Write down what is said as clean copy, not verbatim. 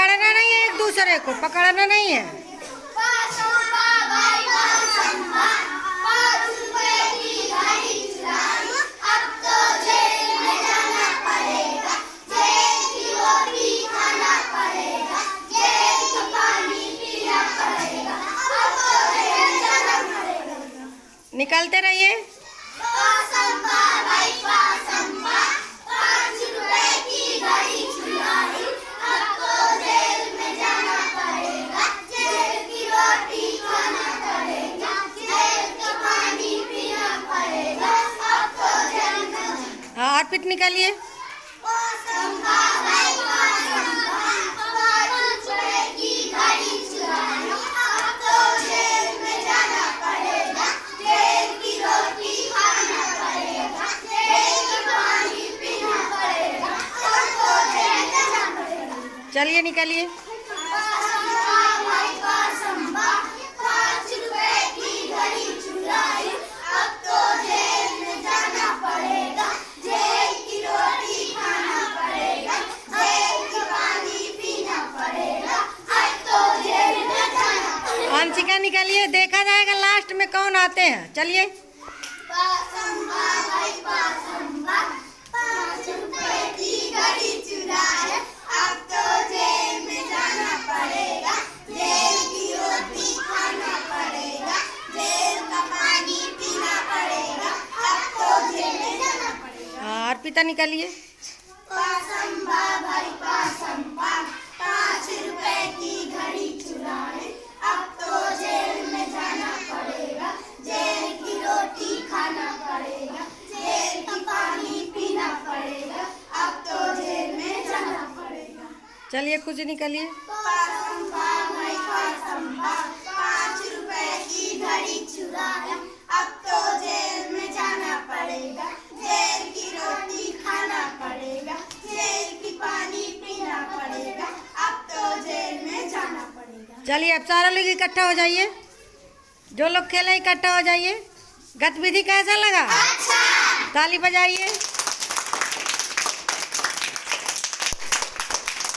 पकड़ना नहीं है, एक दूसरे को पकड़ना नहीं है। निकलते रहिए। हाँ, अर्पित निकालिए। चलिए निकालिए। अंशिका निकालिए, देखा जाएगा लास्ट में कौन आते हैं। चलिए। अर्पिता निकालिए। चलिए कुछ निकालिए। 5 रुपए की घड़ी चुराए, अब तो जेल में जाना पड़ेगा, जेल की रोटी खाना पड़ेगा, जेल की पानी पीना पड़ेगा, अब तो जेल में जाना पड़ेगा। चलिए अब सारा लोग इकट्ठा हो जाइए, जो लोग खेले इकट्ठा हो जाइए। गतिविधि कैसा लगा? अच्छा। ताली बजाइए।